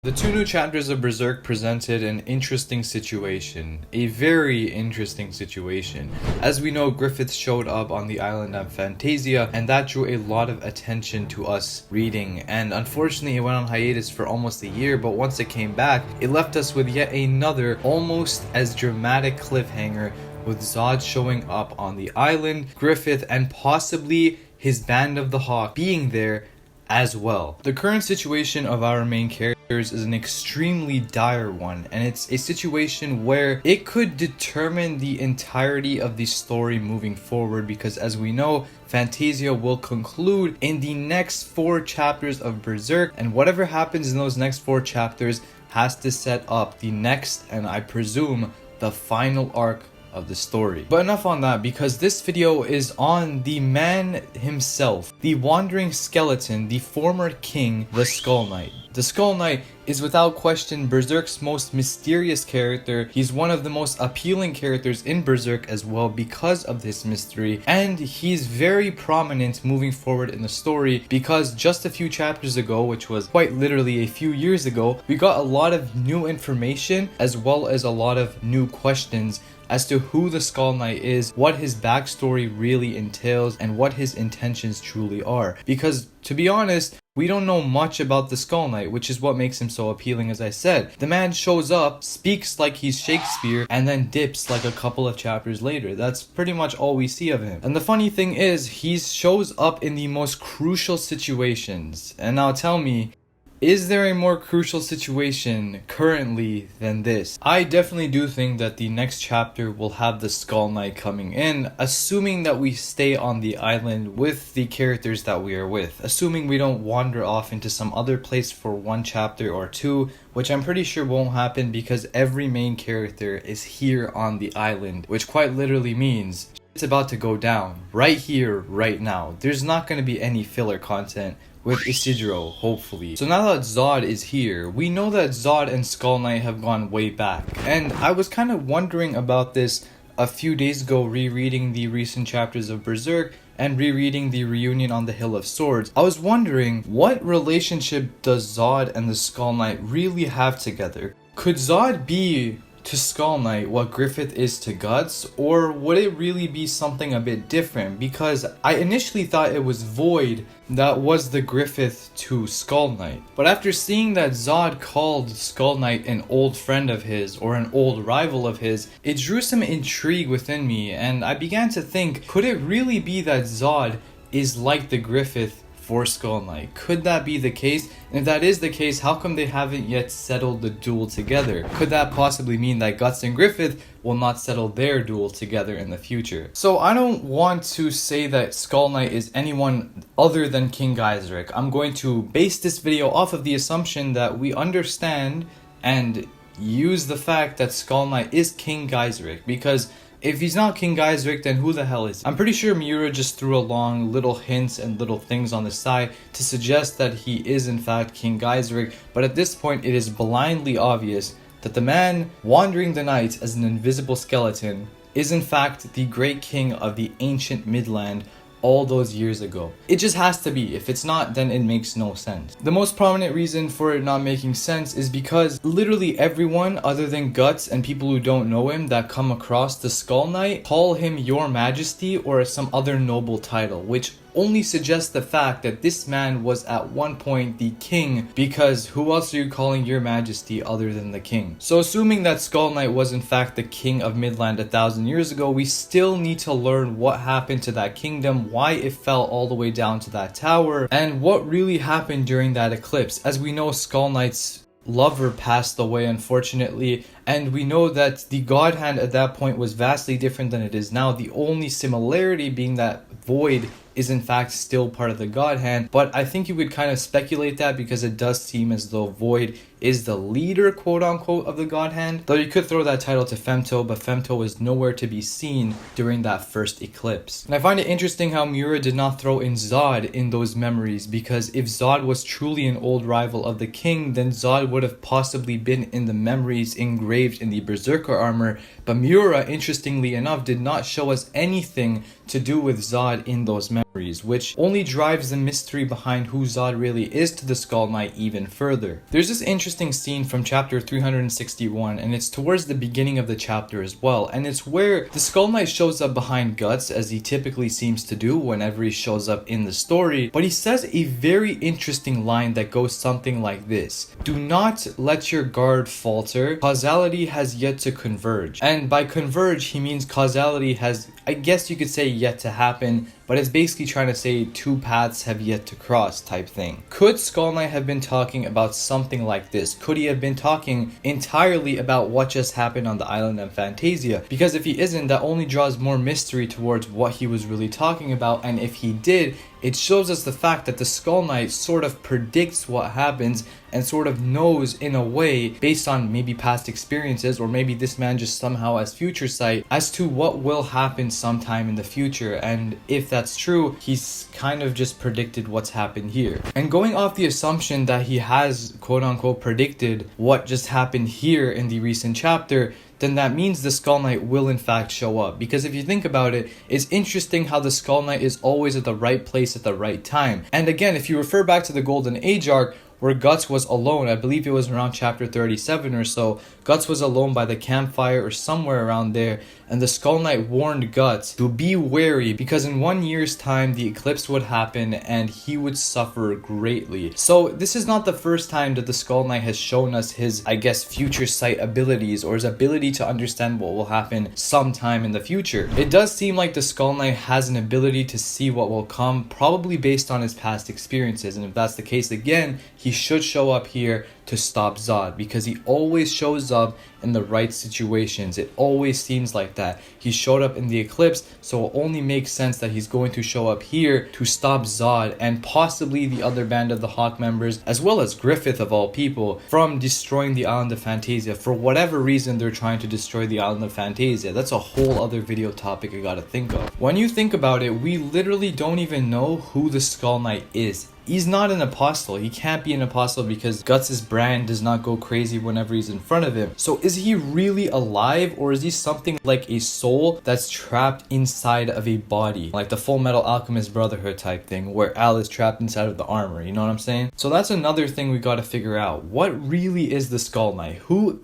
The two new chapters of Berserk presented an interesting situation, a very interesting situation. As we know, Griffith showed up on the island of Fantasia, and that drew a lot of attention to us reading, and unfortunately it went on hiatus for almost a year, but once it came back, it left us with yet another almost as dramatic cliffhanger, with Zodd showing up on the island, Griffith and possibly his band of the Hawk being there as well. The current situation of our main characters is an extremely dire one, and it's a situation where it could determine the entirety of the story moving forward, because as we know, Fantasia will conclude in the next 4 chapters of Berserk, and whatever happens in those next 4 chapters has to set up the next, and I presume the final arc of the story. But enough on that, because this video is on the man himself, the wandering skeleton, the former king, the Skull Knight. The Skull Knight is without question Berserk's most mysterious character. He's one of the most appealing characters in Berserk as well because of this mystery, and he's very prominent moving forward in the story because just a few chapters ago, which was quite literally a few years ago, we got a lot of new information as well as a lot of new questions as to who the Skull Knight is, what his backstory really entails, and what his intentions truly are. Because, to be honest, we don't know much about the Skull Knight, which is what makes him so appealing, as I said. The man shows up, speaks like he's Shakespeare, and then dips like a couple of chapters later. That's pretty much all we see of him. And the funny thing is, he shows up in the most crucial situations. And now tell me, is there a more crucial situation currently than this? I definitely do think that the next chapter will have the Skull Knight coming in, assuming that we stay on the island with the characters that we are with. Assuming we don't wander off into some other place for 1 chapter or 2, which I'm pretty sure won't happen because every main character is here on the island, which quite literally means it's about to go down right here, right now. There's not going to be any filler content with Isidro, hopefully. So now that Zodd is here, we know that Zodd and Skull Knight have gone way back. And I was kind of wondering about this a few days ago, rereading the recent chapters of Berserk and rereading the reunion on the Hill of Swords. I was wondering, what relationship does Zodd and the Skull Knight really have together? Could Zodd be to Skull Knight what Griffith is to Guts, or would it really be something a bit different? Because I initially thought it was Void that was the Griffith to Skull Knight, but after seeing that Zodd called Skull Knight an old friend of his or an old rival of his, it drew some intrigue within me, and I began to think, could it really be that Zodd is like the Griffith for Skull Knight? Could that be the case? And if that is the case, how come they haven't yet settled the duel together? Could that possibly mean that Guts and Griffith will not settle their duel together in the future? So I don't want to say that Skull Knight is anyone other than King Gaiseric. I'm going to base this video off of the assumption that we understand and use the fact that Skull Knight is King Gaiseric, because if he's not King Gaiseric, then who the hell is he? I'm pretty sure Miura just threw along little hints and little things on the side to suggest that he is in fact King Gaiseric, but at this point it is blindly obvious that the man wandering the night as an invisible skeleton is in fact the great king of the ancient Midland all those years ago. It just has to be. If it's not, then it makes no sense. The most prominent reason for it not making sense is because literally everyone other than Guts and people who don't know him that come across the Skull Knight call him Your Majesty or some other noble title, which only suggests the fact that this man was at one point the king, because who else are you calling Your Majesty other than the king? So assuming that Skull Knight was in fact the king of Midland 1,000 years ago, we still need to learn what happened to that kingdom, why it fell all the way down to that tower, and what really happened during that eclipse. As we know, Skull Knight's lover passed away, unfortunately, and we know that the God Hand at that point was vastly different than it is now, the only similarity being that Void is in fact still part of the God Hand. But I think you would kind of speculate that because it does seem as though Void is the leader, quote unquote, of the God Hand. Though you could throw that title to Femto, but Femto was nowhere to be seen during that first eclipse. And I find it interesting how Miura did not throw in Zodd in those memories, because if Zodd was truly an old rival of the king, then Zodd would have possibly been in the memories engraved in the Berserker armor. But Miura, interestingly enough, did not show us anything to do with Zodd in those memories. which only drives the mystery behind who Zodd really is to the Skull Knight even further. There's this interesting scene from chapter 361, and it's towards the beginning of the chapter as well, and it's where the Skull Knight shows up behind Guts, as he typically seems to do whenever he shows up in the story, but he says a very interesting line that goes something like this: "Do not let your guard falter, causality has yet to converge." And by converge, he means causality has, I guess you could say, yet to happen, but it's basically trying to say two paths have yet to cross type thing. Could Skull Knight have been talking about something like this? Could he have been talking entirely about what just happened on the island of Fantasia? Because if he isn't, that only draws more mystery towards what he was really talking about, and if he did, it shows us the fact that the Skull Knight sort of predicts what happens and sort of knows in a way, based on maybe past experiences, or maybe this man just somehow has future sight as to what will happen sometime in the future. And if that's true, he's kind of just predicted what's happened here. And going off the assumption that he has quote unquote predicted what just happened here in the recent chapter, then that means the Skull Knight will in fact show up. Because if you think about it, it's interesting how the Skull Knight is always at the right place at the right time. And again, if you refer back to the Golden Age arc, where Guts was alone, I believe it was around chapter 37 or so, Guts was alone by the campfire or somewhere around there, and the Skull Knight warned Guts to be wary because in 1 year's time the eclipse would happen and he would suffer greatly. So this is not the first time that the Skull Knight has shown us his, I guess, future sight abilities, or his ability to understand what will happen sometime in the future. It does seem like the Skull Knight has an ability to see what will come, probably based on his past experiences, and if that's the case, again, he should show up here to stop Zodd, because he always shows up in the right situations. It always seems like that. He showed up in the eclipse, so it only makes sense that he's going to show up here to stop Zodd and possibly the other band of the Hawk members, as well as Griffith of all people, from destroying the island of Fantasia. For whatever reason they're trying to destroy the island of Fantasia. That's a whole other video topic I gotta think of. When you think about it, we literally don't even know who the Skull Knight is. He's not an apostle. He can't be an apostle because Guts' brand does not go crazy whenever he's in front of him. So is he really alive, or is he something like a soul that's trapped inside of a body? Like the Full Metal Alchemist Brotherhood type thing, where Al is trapped inside of the armor, you know what I'm saying? So that's another thing we gotta figure out. What really is the Skull Knight? Who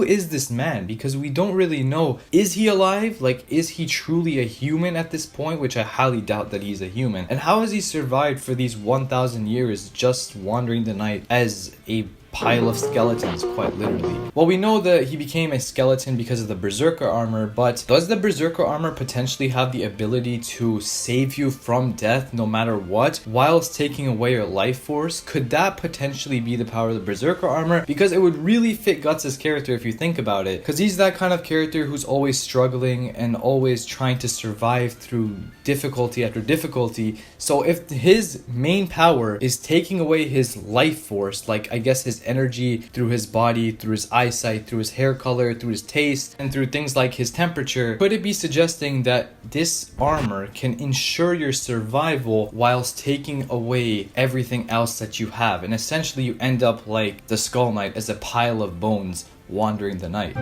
is this man? Because we don't really know. Is he alive? Like, is he truly a human at this point? Which I highly doubt that he's a human. And how has he survived for these 1,000 years just wandering the night as a pile of skeletons, quite literally? Well, we know that he became a skeleton because of the Berserker armor, but does the Berserker armor potentially have the ability to save you from death no matter what, whilst taking away your life force? Could that potentially be the power of the Berserker armor? Because it would really fit Guts' character if you think about it, because he's that kind of character who's always struggling and always trying to survive through difficulty after difficulty. So if his main power is taking away his life force, like I guess his energy through his body, through his eyesight, through his hair color, through his taste, and through things like his temperature, could it be suggesting that this armor can ensure your survival whilst taking away everything else that you have, and essentially you end up like the Skull Knight as a pile of bones wandering the night?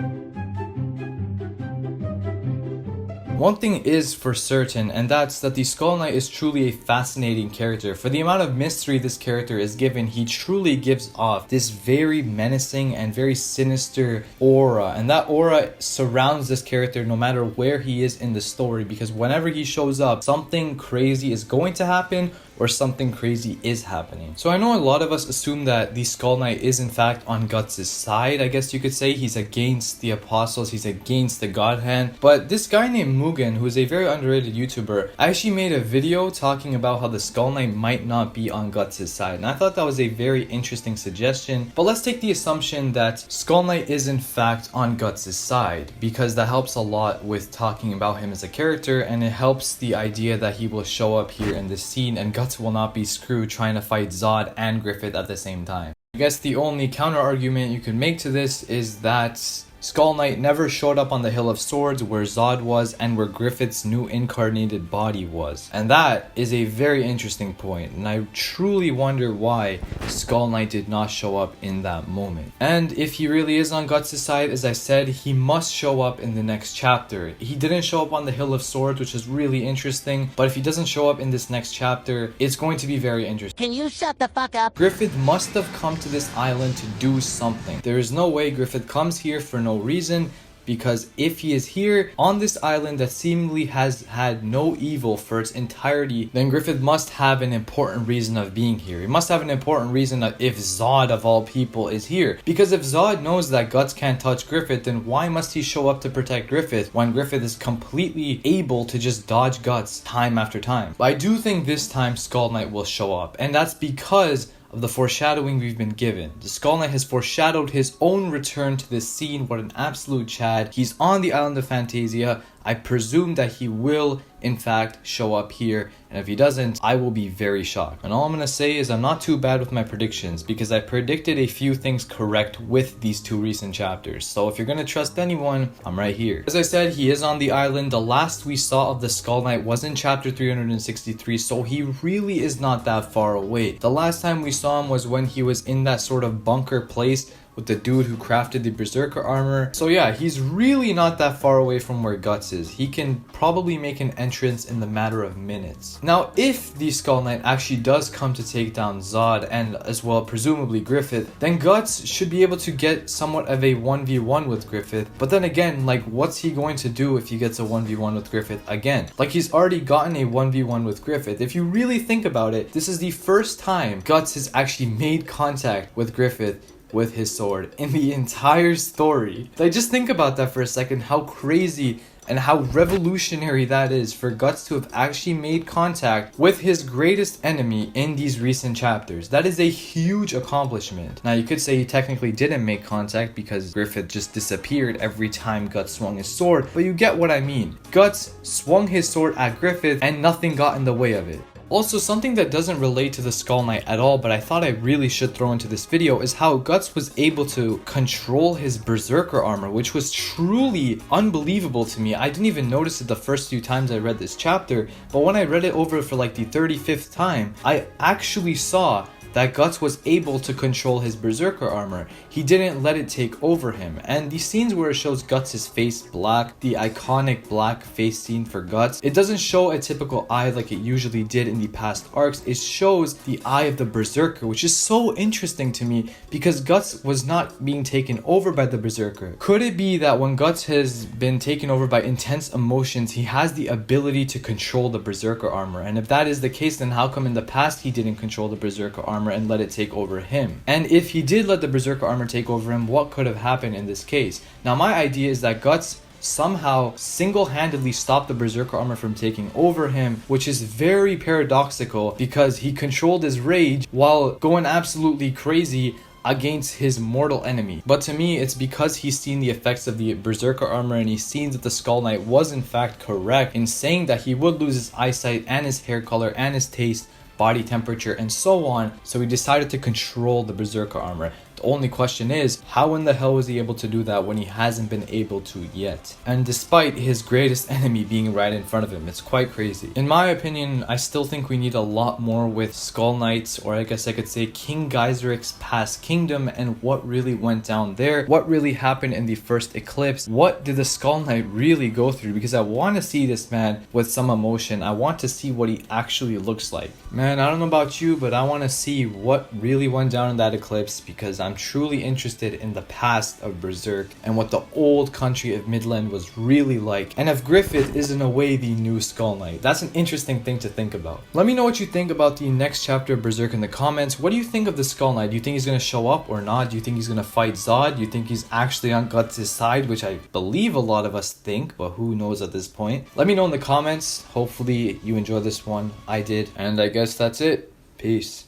One thing is for certain, and that's that the Skull Knight is truly a fascinating character. For the amount of mystery this character is given, he truly gives off this very menacing and very sinister aura, and that aura surrounds this character no matter where he is in the story, because whenever he shows up, something crazy is going to happen, or something crazy is happening. So I know a lot of us assume that the Skull Knight is in fact on Guts' side, I guess you could say. He's against the apostles, he's against the God Hand. But this guy named Mugen, who is a very underrated YouTuber, actually made a video talking about how the Skull Knight might not be on Guts' side. And I thought that was a very interesting suggestion. But let's take the assumption that Skull Knight is in fact on Guts' side, because that helps a lot with talking about him as a character, and it helps the idea that he will show up here in this scene and Guts will not be screwed trying to fight Zodd and Griffith at the same time. I guess the only counter argument you could make to this is that Skull Knight never showed up on the Hill of Swords where Zodd was and where Griffith's new incarnated body was. And that is a very interesting point, and I truly wonder why Skull Knight did not show up in that moment. And if he really is on Guts' side, as I said, he must show up in the next chapter. He didn't show up on the Hill of Swords, which is really interesting, but if he doesn't show up in this next chapter, it's going to be very interesting. Can you shut the fuck up? Griffith must have come to this island to do something. There is no way Griffith comes here for no reason, because if he is here on this island that seemingly has had no evil for its entirety, then Griffith must have an important reason of being here. He must have an important reason of if Zodd of all people is here. Because if Zodd knows that Guts can't touch Griffith, then why must he show up to protect Griffith when Griffith is completely able to just dodge Guts time after time? But I do think this time Skull Knight will show up, and that's because of the foreshadowing we've been given. The Skull Knight has foreshadowed his own return to this scene. What an absolute Chad. He's on the island of Fantasia. I presume that he will, in fact, show up here, and if he doesn't, I will be very shocked. And all I'm going to say is I'm not too bad with my predictions, because I predicted a few things correct with these two recent chapters. So if you're going to trust anyone, I'm right here. As I said, he is on the island. The last we saw of the Skull Knight was in chapter 363, so he really is not that far away. The last time we saw him was when he was in that sort of bunker place with the dude who crafted the Berserker armor. So yeah, he's really not that far away from where Guts is. He can probably make an entrance in the matter of minutes. Now, if the Skull Knight actually does come to take down Zodd and as well presumably Griffith, then Guts should be able to get somewhat of a 1v1 with Griffith. But then again, like, what's he going to do if he gets a 1v1 with Griffith again? Like, he's already gotten a 1v1 with Griffith. If you really think about it, this is the first time Guts has actually made contact with Griffith with his sword in the entire story. Like, just think about that for a second, how crazy and how revolutionary that is for Guts to have actually made contact with his greatest enemy in these recent chapters. That is a huge accomplishment. Now, you could say he technically didn't make contact because Griffith just disappeared every time Guts swung his sword, but you get what I mean. Guts swung his sword at Griffith and nothing got in the way of it. Also, something that doesn't relate to the Skull Knight at all, but I thought I really should throw into this video, is how Guts was able to control his Berserker armor, which was truly unbelievable to me. I didn't even notice it the first few times I read this chapter, but when I read it over for like the 35th time, I actually saw that Guts was able to control his Berserker armor. He didn't let it take over him. And the scenes where it shows Guts' face black, the iconic black face scene for Guts, it doesn't show a typical eye like it usually did in the past arcs. It shows the eye of the Berserker, which is so interesting to me because Guts was not being taken over by the Berserker. Could it be that when Guts has been taken over by intense emotions, he has the ability to control the Berserker armor? And if that is the case, then how come in the past he didn't control the Berserker armor and let it take over him? And if he did let the Berserker armor take over him, what could have happened in this case? Now, my idea is that Guts somehow single-handedly stopped the Berserker armor from taking over him, which is very paradoxical because he controlled his rage while going absolutely crazy against his mortal enemy. But to me, it's because he's seen the effects of the Berserker armor and he's seen that the Skull Knight was in fact correct in saying that he would lose his eyesight and his hair color and his taste, body temperature, and so on, so he decided to control the Berserker armor. The only question is, how in the hell was he able to do that when he hasn't been able to yet? And despite his greatest enemy being right in front of him, it's quite crazy. In my opinion, I still think we need a lot more with Skull Knights, or I guess I could say King Gaiseric's past kingdom and what really went down there. What really happened in the first eclipse? What did the Skull Knight really go through? Because I want to see this man with some emotion. I want to see what he actually looks like. Man, I don't know about you, but I want to see what really went down in that eclipse because I'm truly interested in the past of Berserk and what the old country of Midland was really like, and if Griffith is in a way the new Skull Knight. That's an interesting thing to think about. Let me know what you think about the next chapter of Berserk in the comments. What do you think of the Skull Knight? Do you think he's going to show up or not? Do you think he's going to fight Zodd? Do you think he's actually on Guts' side, which I believe a lot of us think, but who knows at this point? Let me know in the comments. Hopefully you enjoyed this one. I did, and I guess that's it. Peace.